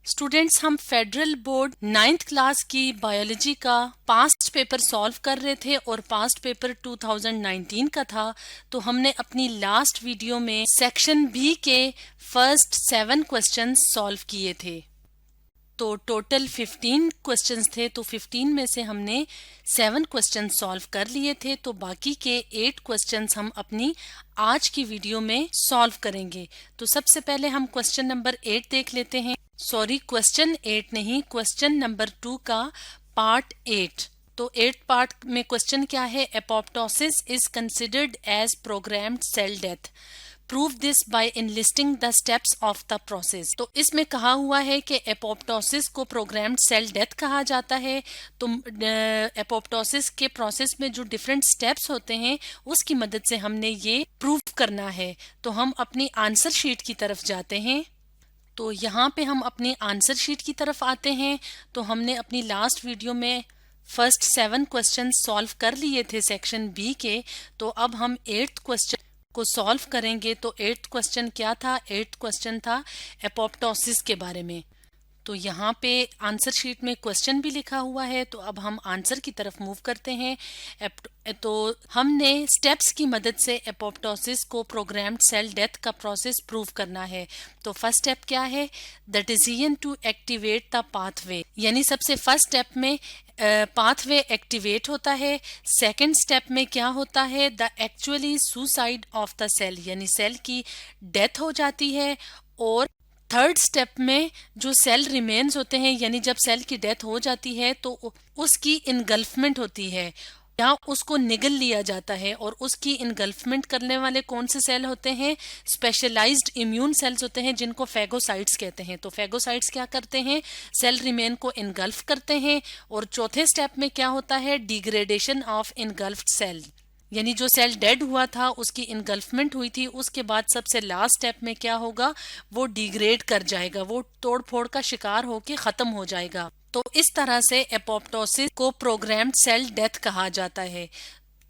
Students, हम federal board 9th class की biology का पास्ट पेपर सॉल्व कर रहे थे और पास्ट पेपर 2019 का था। तो हमने अपनी लास्ट वीडियो में सेक्शन बी के फर्स्ट 7 क्वेश्चंस सॉल्व किए थे। तो टोटल 15 क्वेश्चंस थे, तो 15 में से हमने 7 क्वेश्चन सॉल्व कर लिए थे। तो बाकी के 8 क्वेश्चंस हम अपनी आज की वीडियो में सॉल्व करेंगे। तो सबसे पहले हम क्वेश्चन नंबर 8 देख लेते हैं। सॉरी, क्वेश्चन 8 नहीं, क्वेश्चन नंबर 2 का पार्ट 8। तो 8 पार्ट में क्वेश्चन क्या है? Apoptosis is considered as programmed cell death, prove this by enlisting the steps of the process. तो इसमें कहा हुआ है कि एपोप्टोसिस को प्रोग्राम्ड सेल डेथ कहा जाता है। तो एपोप्टोसिस के प्रोसेस में जो डिफरेंट स्टेप्स होते हैं उसकी मदद से हमने ये प्रूव करना है। तो हम अपनी आंसर शीट की तरफ जाते हैं। तो यहाँ पे हम अपनी आंसर शीट की तरफ आते हैं। तो हमने अपनी लास्ट वीडियो में फर्स्ट 7 क्वेश्चन सॉल्व कर लिए थे सेक्शन बी के। तो अब हम 8th क्वेश्चन को सॉल्व करेंगे। तो 8th क्वेश्चन क्या था? 8th क्वेश्चन था एपोप्टोसिस के बारे में। तो यहाँ पे आंसर शीट में क्वेश्चन भी लिखा हुआ है। तो अब हम आंसर की तरफ मूव करते हैं। तो हमने स्टेप्स की मदद से एपोप्टोसिस को प्रोग्राम्ड सेल डेथ का प्रोसेस प्रूव करना है। तो फर्स्ट स्टेप क्या है? The decision to activate the pathway, यानी सबसे फर्स्ट स्टेप में पाथवे एक्टिवेट होता है। सेकंड स्टेप में क्या होता है? The actually suicide of the cell, यानी सेल की डेथ हो जाती है। और थर्ड स्टेप में जो सेल रिमेन्स होते हैं, यानी जब सेल की डेथ हो जाती है तो उसकी इनगल्फमेंट होती है, यहाँ उसको निगल लिया जाता है। और उसकी इनगल्फमेंट करने वाले कौन से सेल होते हैं? स्पेशलाइज्ड इम्यून सेल्स होते हैं, जिनको फेगोसाइट्स कहते हैं। तो फेगोसाइट्स क्या करते हैं? सेल रिमेन को इनगल्फ करते हैं। और चौथे स्टेप में क्या होता है? डिग्रेडेशन ऑफ इनगल्फ्ड सेल, यानी जो सेल डेड हुआ था उसकी इनगल्फमेंट हुई थी, उसके बाद सबसे लास्ट स्टेप में क्या होगा? वो डिग्रेड कर जाएगा, वो तोड़ फोड़ का शिकार होके खत्म हो जाएगा। तो इस तरह से एपोप्टोसिस को प्रोग्राम्ड सेल डेथ कहा जाता है।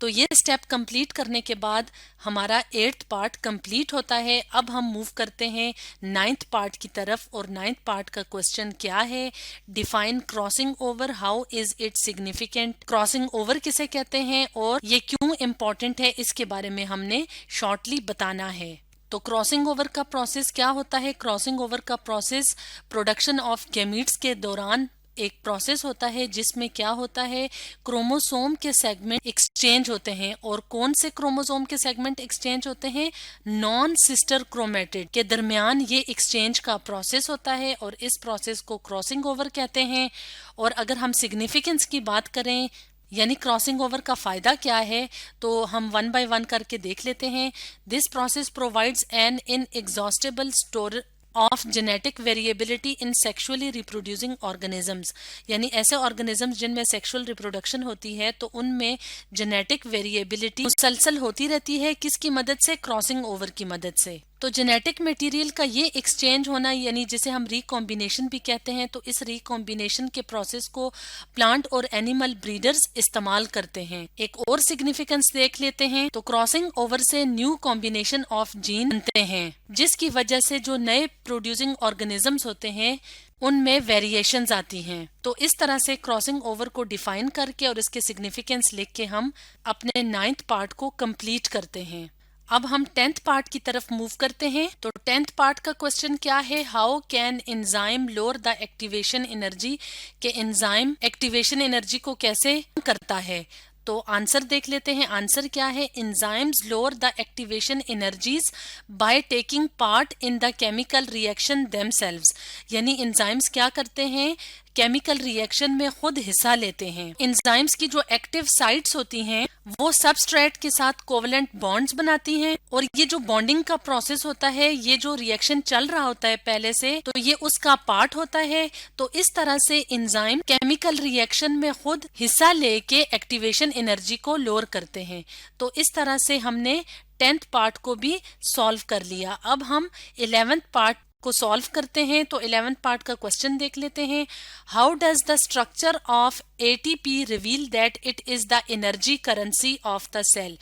तो ये स्टेप कंप्लीट करने के बाद हमारा 8th पार्ट कंप्लीट होता है। अब हम मूव करते हैं 9th पार्ट की तरफ। और 9th पार्ट का क्वेश्चन क्या है? Define crossing over, how is it significant. Crossing over किसे कहते हैं और ये क्यों इम्पोर्टेंट है, इसके बारे में हमने शॉर्टली बताना है। तो क्रॉसिंग ओवर का प्रोसेस क्या होता है? क्रॉसिंग ओवर का प्रोसेस प्रोडक्शन ऑफ गैमीट्स के दौरान एक प्रोसेस होता है, जिसमें क्या होता है? क्रोमोसोम के सेगमेंट एक्सचेंज होते हैं। और कौन से क्रोमोसोम के सेगमेंट एक्सचेंज होते हैं? नॉन सिस्टर क्रोमेटिड के दरमियान ये एक्सचेंज का प्रोसेस होता है, और इस प्रोसेस को क्रॉसिंग ओवर कहते हैं। और अगर हम सिग्निफिकेंस की बात करें, यानी क्रॉसिंग ओवर का फायदा क्या है, तो हम 1 बाय 1 करके देख लेते हैं। This process provides N inexhaustible store of genetic variability in sexually reproducing organisms, यानी ऐसे ऑर्गेनिजम्स जिनमें सेक्सुअल रिप्रोडक्शन होती है तो उनमें जेनेटिक वेरिएबिलिटी मुसलसल होती रहती है। किसकी मदद से? क्रॉसिंग ओवर की मदद से। तो जेनेटिक मटेरियल का ये एक्सचेंज होना, यानी जिसे हम रिकॉम्बिनेशन भी कहते हैं, तो इस रिकॉम्बिनेशन के प्रोसेस को प्लांट और एनिमल ब्रीडर्स इस्तेमाल करते हैं। एक और सिग्निफिकेंस देख लेते हैं। तो क्रॉसिंग ओवर से न्यू कॉम्बिनेशन ऑफ जीन बनते हैं, जिसकी वजह से जो नए प्रोड्यूसिंग ऑर्गेनिजम्स होते हैं उनमें वेरिएशंस आती हैं। तो इस तरह से क्रॉसिंग ओवर को डिफाइन करके और इसके सिग्निफिकेंस लिख के हम अपने 9th पार्ट को कंप्लीट करते हैं। अब हम 10th पार्ट की तरफ मूव करते हैं। तो 10th पार्ट का क्वेश्चन क्या है? How can enzyme lower the activation energy, के एंजाइम एक्टिवेशन एनर्जी को कैसे करता है। तो आंसर देख लेते हैं। आंसर क्या है? Enzymes lower the activation energies by taking part in the chemical reaction themselves, यानी एंजाइम्स क्या करते हैं? केमिकल रिएक्शन में खुद हिस्सा लेते हैं। एंजाइम्स की जो एक्टिव साइट्स होती हैं वो सबस्ट्रेट के साथ कोवलेंट बॉन्ड्स बनाती हैं, और ये जो बॉन्डिंग का प्रोसेस होता है, ये जो रिएक्शन चल रहा होता है पहले से, तो ये उसका पार्ट होता है। तो इस तरह से एंजाइम केमिकल रिएक्शन में खुद हिस्सा लेके एक्टिवेशन एनर्जी को लोअर करते हैं। तो इस तरह से हमने 10th पार्ट को भी सॉल्व कर लिया। अब हम 11th पार्ट को सॉल्व करते हैं। तो 11th पार्ट का क्वेश्चन देख लेते हैं। How does the structure of ATP reveal that it is the energy currency of the cell,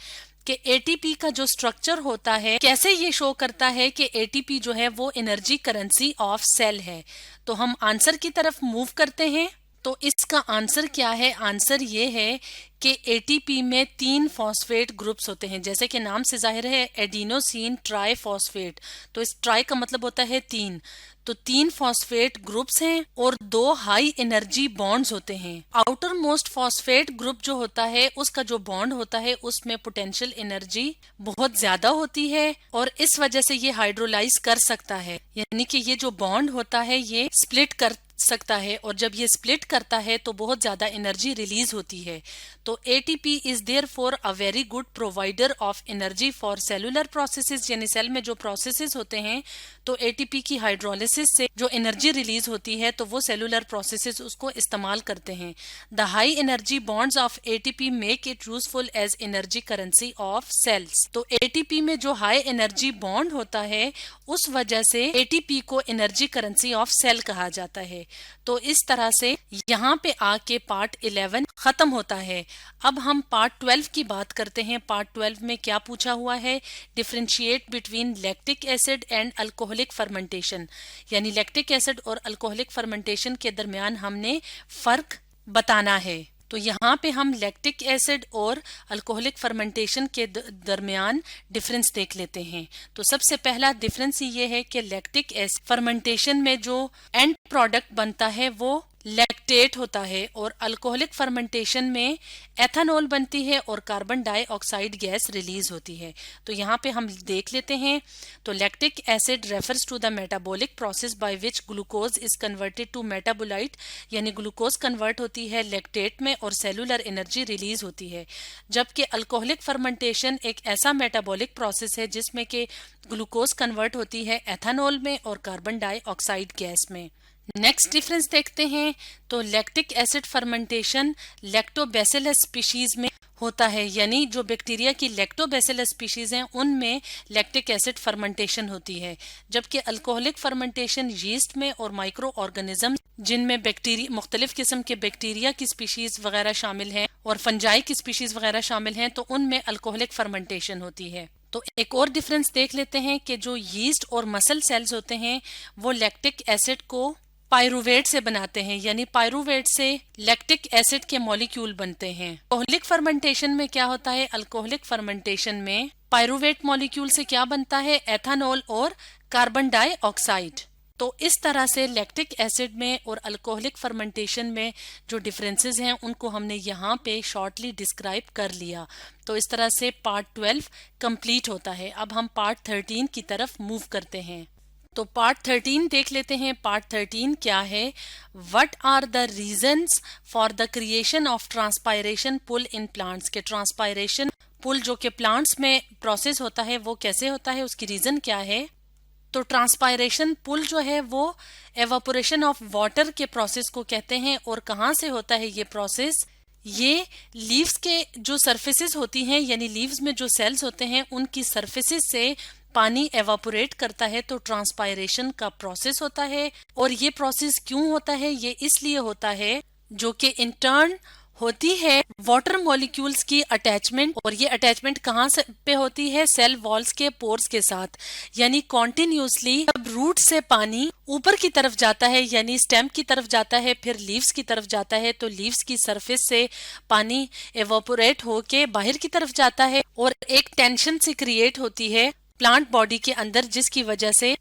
कि एटीपी का जो स्ट्रक्चर होता है कैसे ये शो करता है कि एटीपी जो है वो एनर्जी करेंसी ऑफ सेल है। तो हम आंसर की तरफ मूव करते हैं। तो इसका आंसर क्या है? आंसर ये है कि एटीपी में 3 फॉस्फेट ग्रुप्स होते हैं। जैसे कि नाम से जाहिर है एडिनोसिन ट्राइफॉस्फेट, तो इस ट्राई का मतलब होता है 3। तो 3 फॉस्फेट ग्रुप्स हैं और 2 हाई एनर्जी बॉन्ड्स होते हैं। आउटर मोस्ट फॉस्फेट ग्रुप जो होता है उसका जो बॉन्ड होता है उसमें पोटेंशियल एनर्जी बहुत ज्यादा होती है और इस वजह से ये हाइड्रोलाइज कर सकता है, यानी कि ये जो बॉन्ड होता है ये स्प्लिट कर सकता है और जब ये स्प्लिट करता है तो बहुत ज्यादा एनर्जी रिलीज होती है। तो ATP is therefore a very good provider of energy for cellular processes, यानी सेल में जो प्रोसेसेस होते हैं तो एटीपी की हाइड्रोलिसिस से जो एनर्जी रिलीज होती है तो वो सेलुलर प्रोसेसेस उसको इस्तेमाल करते हैं। The high energy bonds of ATP make it useful as energy currency of cells. तो एटीपी में जो हाई एनर्जी बॉन्ड होता है उस वजह से एटीपी को एनर्जी करेंसी ऑफ सेल कहा जाता है। तो इस तरह से यहाँ पे आके पार्ट 11 खत्म होता है। अब हम पार्ट 12 की बात करते हैं। पार्ट 12 में क्या पूछा हुआ है? Differentiate between lactic acid and alcoholic fermentation, यानी लैक्टिक एसिड और अल्कोहलिक फर्मेंटेशन के दरमियान हमने फर्क बताना है। तो यहाँ पे हम लैक्टिक एसिड और अल्कोहलिक फर्मेंटेशन के दरमियान डिफरेंस देख लेते हैं। तो सबसे पहला डिफरेंस ये है कि लैक्टिक एसिड फर्मेंटेशन में जो एंड प्रोडक्ट बनता है वो लैक्टेट होता है और अल्कोहलिक फर्मेंटेशन में एथेनॉल बनती है और कार्बन डाइऑक्साइड गैस रिलीज होती है। तो यहाँ पे हम देख लेते हैं। तो lactic acid refers to the metabolic process by which glucose is converted to metabolite, यानी ग्लूकोज कन्वर्ट होती है लैक्टेट में और सेलुलर एनर्जी रिलीज होती है। जबकि अल्कोहलिक फर्मेंटेशन एक ऐसा मेटाबॉलिक प्रोसेस है जिसमें कि ग्लूकोज कन्वर्ट होती है एथेनॉल में और कार्बन डाइऑक्साइड गैस में। नेक्स्ट डिफरेंस देखते हैं। तो lactic acid fermentation lactobacillus species में होता है, यानी जो बैक्टीरिया की लैक्टोबैसिलस स्पीशीज हैं उनमें लैक्टिक एसिड फर्मेंटेशन होती है। जबकि अल्कोहलिक फर्मेंटेशन यीस्ट में और माइक्रो ऑर्गेनिज्म जिनमें बैक्टीरिया मुख्तलिफ किस्म के बैक्टीरिया की स्पीशीज वगैरह शामिल हैं और फंजाई की स्पीशीज वगैरह शामिल हैं, तो उनमें अल्कोहलिक फर्मेंटेशन होती है। तो एक और डिफरेंस देख लेते हैं कि जो यीस्ट और मसल सेल्स होते हैं वो लैक्टिक एसिड को पायरुवेट से बनाते हैं, यानी पायरुवेट से लैक्टिक एसिड के मॉलिक्यूल बनते हैं। अल्कोहलिक फर्मेंटेशन में क्या होता है? अल्कोहलिक फर्मेंटेशन में पायरुवेट मॉलिक्यूल से क्या बनता है? एथेनॉल और कार्बन डाइऑक्साइड। तो इस तरह से लैक्टिक एसिड में और अल्कोहलिक फर्मेंटेशन में जो डिफरेंसेस हैं उनको हमने यहाँ पे शॉर्टली डिस्क्राइब कर लिया। तो इस तरह से पार्ट 12 कंप्लीट होता है। अब हम पार्ट 13 की तरफ मूव करते हैं। तो पार्ट 13 देख लेते हैं। पार्ट 13 क्या है? What are the reasons for the creation of transpiration pull in plants, के ट्रांसपायरेशन पुल जो कि प्लांट्स में प्रोसेस होता है वो कैसे होता है, उसकी रीजन क्या है? तो ट्रांसपायरेशन पुल जो है वो एवापोरेशन ऑफ वाटर के प्रोसेस को कहते हैं। और कहाँ से होता है ये प्रोसेस? ये लीव्स के जो सरफेसेस होती हैं, यानी लीव्स में जो सेल्स होते हैं उनकी सरफेसेस से पानी एवापोरेट करता है, तो ट्रांसपायरेशन का प्रोसेस होता है। और ये प्रोसेस क्यों होता है? ये इसलिए होता है जो कि इंटर्न होती है वाटर मॉलिक्यूल्स की अटैचमेंट, और ये अटैचमेंट कहाँ से पे होती है? सेल वॉल्स के पोर्स के साथ, यानी कॉन्टिन्यूसली जब रूट से पानी ऊपर की तरफ जाता है यानी स्टेम की तरफ जाता है फिर लीव्स की तरफ जाता है, तो लीव्स की सरफेस से पानी एवापोरेट होके बाहर की तरफ जाता है और एक टेंशन से क्रिएट होती है प्लांट बॉडी के अंदर, जिसकी वजह से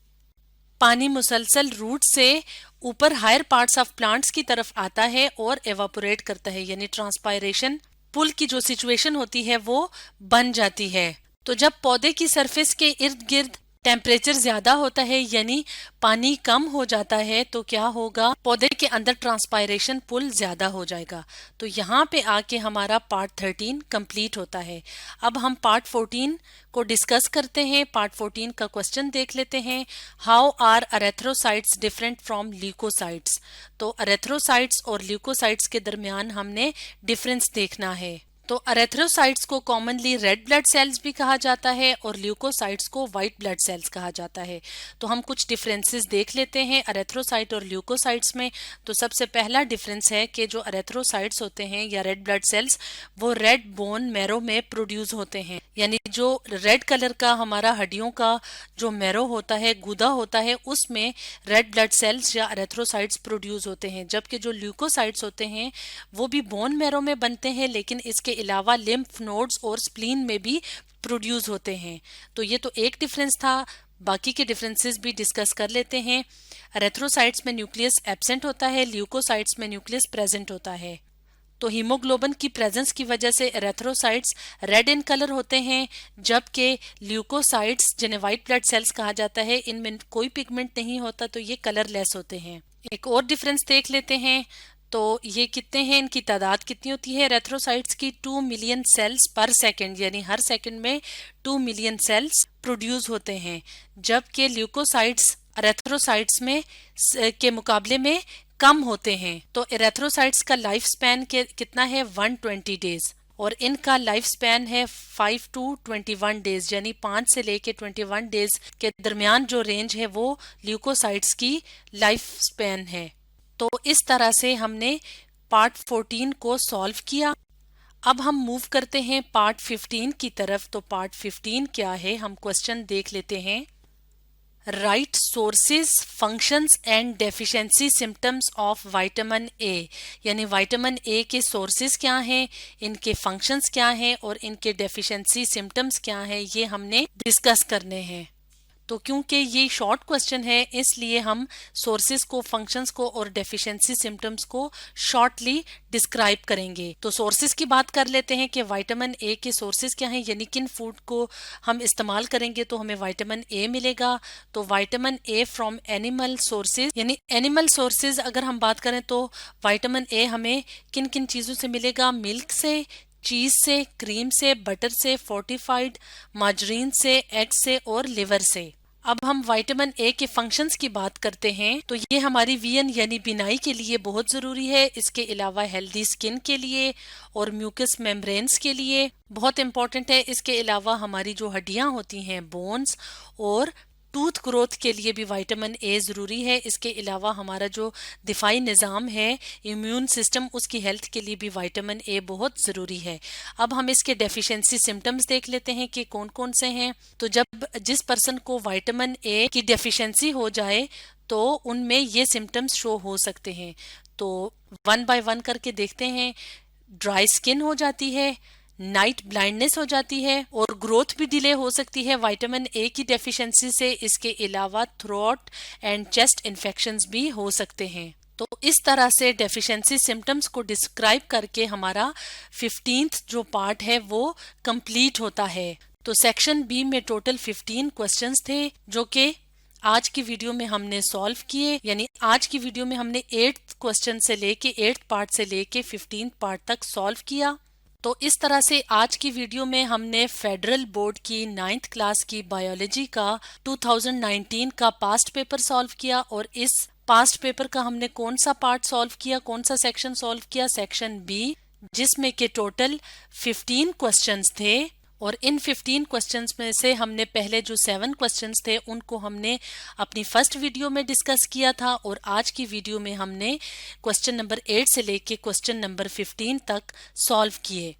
पानी मुसलसल रूट से ऊपर हायर पार्ट्स ऑफ प्लांट्स की तरफ आता है और एवापोरेट करता है, यानी ट्रांसपायरेशन पुल की जो सिचुएशन होती है वो बन जाती है। तो जब पौधे की सरफेस के इर्द गिर्द टेम्परेचर ज्यादा होता है यानी पानी कम हो जाता है, तो क्या होगा? पौधे के अंदर ट्रांसपायरेशन पुल ज्यादा हो जाएगा। तो यहाँ पे आके हमारा पार्ट 13 कंप्लीट होता है। अब हम पार्ट 14 को डिस्कस करते हैं। पार्ट 14 का क्वेश्चन देख लेते हैं। How are erythrocytes different from leucocytes? तो अरेथ्रोसाइट्स और ल्यूकोसाइट्स के दरमियान हमने डिफरेंस देखना है। तो एरेथ्रोसाइट्स को कॉमनली रेड ब्लड सेल्स भी कहा जाता है और ल्यूकोसाइट्स को वाइट ब्लड सेल्स कहा जाता है। तो हम कुछ डिफरेंसेस देख लेते हैं एरेथ्रोसाइट और ल्यूकोसाइट्स में। तो सबसे पहला डिफरेंस है कि जो एरेथ्रोसाइट्स होते हैं या रेड ब्लड सेल्स वो रेड बोन मैरो में प्रोड्यूस होते हैं, यानी जो रेड कलर का हमारा हड्डियों का जो मैरो होता है, गुदा होता है, उसमें रेड ब्लड सेल्स या एरेथ्रोसाइट्स प्रोड्यूस होते हैं। जबकि जो ल्यूकोसाइट्स होते हैं वो भी बोन मैरो में बनते हैं, लेकिन इसके अलावा लिम्फ नोड्स और स्प्लीन में भी प्रोड्यूस होते हैं। तो ये तो एक डिफरेंस था। बाकी के डिफरेंसेस भी डिस्कस कर लेते हैं। एरेथ्रोसाइट्स में न्यूक्लियस एब्सेंट होता है, ल्यूकोसाइट्स में न्यूक्लियस प्रेजेंट होता है। तो हीमोग्लोबिन की प्रेजेंस की वजह से एरेथ्रोसाइट्स रेड इन कलर होते हैं, जबकि ल्यूकोसाइट्स जिन्हें व्हाइट ब्लड सेल्स कहा जाता है, इनमें कोई पिगमेंट नहीं होता, तो ये कलरलेस होते हैं। एक और डिफरेंस देख लेते हैं। तो ये कितने हैं, इनकी तादाद कितनी होती है एरेथ्रोसाइट्स की? 2 मिलियन सेल्स पर सेकंड, यानी हर सेकंड में 2 मिलियन सेल्स प्रोड्यूस होते हैं। जबकि ल्यूकोसाइट्स एरेथ्रोसाइट्स में के मुकाबले में कम होते हैं। तो एरेथ्रोसाइट्स का लाइफ स्पैन कितना है? 120 डेज, और इनका लाइफ स्पैन है 5 to 21 डेज, यानी 5 से लेके 21 डेज के दरमियान जो रेंज है वो ल्यूकोसाइट्स की लाइफ स्पैन है। तो इस तरह से हमने पार्ट 14 को सॉल्व किया। अब हम मूव करते हैं पार्ट 15 की तरफ। तो पार्ट 15 क्या है, हम क्वेश्चन देख लेते हैं। Right sources, functions and deficiency symptoms of vitamin A, यानी विटामिन ए के सोर्सेज क्या हैं, इनके फंक्शंस क्या हैं और इनके डेफिशिएंसी सिम्टम्स क्या हैं, ये हमने डिस्कस करने हैं। तो क्योंकि ये शॉर्ट क्वेश्चन है, इसलिए हम सोर्सेज को, फंक्शंस को और डेफिशिएंसी सिम्टम्स को शॉर्टली डिस्क्राइब करेंगे। तो सोर्सेज की बात कर लेते हैं कि विटामिन ए के सोर्सेज क्या हैं, यानी किन फूड को हम इस्तेमाल करेंगे तो हमें विटामिन ए मिलेगा। तो vitamin A from animal sources, यानी एनिमल सोर्सेज अगर हम बात करें तो विटामिन ए हमें किन किन चीज़ों से मिलेगा? मिल्क से, चीज से, क्रीम से, बटर से, फोर्टिफाइड मार्जरीन से, एग से और लिवर से। अब हम विटामिन ए के फंक्शंस की बात करते हैं। तो ये हमारी विजन यानी बिनाई के लिए बहुत जरूरी है। इसके अलावा हेल्दी स्किन के लिए और म्यूकस मेम्ब्रेन्स के लिए बहुत इंपॉर्टेंट है। इसके अलावा हमारी जो हड्डियां होती हैं, बोन्स और टूथ ग्रोथ के लिए भी विटामिन ए ज़रूरी है। इसके अलावा हमारा जो दिफाई निज़ाम है, इम्यून सिस्टम, उसकी हेल्थ के लिए भी विटामिन ए बहुत ज़रूरी है। अब हम इसके डेफिशिएंसी सिम्टम्स देख लेते हैं कि कौन कौन से हैं। तो जब जिस पर्सन को विटामिन ए की डेफिशिएंसी हो जाए तो उनमें ये सिम्टम्स शो हो सकते हैं। तो 1 बाय 1 करके देखते हैं। ड्राई स्किन हो जाती है, नाइट ब्लाइंडनेस हो जाती है और ग्रोथ भी डिले हो सकती है विटामिन ए की डेफिशिएंसी से। इसके अलावा थ्रोट एंड चेस्ट इन्फेक्शंस भी हो सकते हैं। तो इस तरह से डेफिशिएंसी सिम्टम्स को डिस्क्राइब करके हमारा 15th जो पार्ट है वो कंप्लीट होता है। तो सेक्शन बी में टोटल 15 क्वेश्चंस थे जो कि आज की वीडियो में हमने सॉल्व किए, यानी आज की वीडियो में हमने 8th क्वेश्चन से लेके 8th पार्ट से लेके 15th पार्ट तक सॉल्व किया। तो इस तरह से आज की वीडियो में हमने फेडरल बोर्ड की 9th क्लास की बायोलॉजी का 2019 का पास्ट पेपर सॉल्व किया। और इस पास्ट पेपर का हमने कौन सा पार्ट सॉल्व किया, कौन सा सेक्शन सॉल्व किया? सेक्शन बी, जिसमें के टोटल 15 क्वेश्चंस थे। और इन 15 क्वेश्चंस में से हमने पहले जो 7 क्वेश्चंस थे उनको हमने अपनी फर्स्ट वीडियो में डिस्कस किया था, और आज की वीडियो में हमने क्वेश्चन नंबर 8 से लेके क्वेश्चन नंबर 15 तक सॉल्व किए।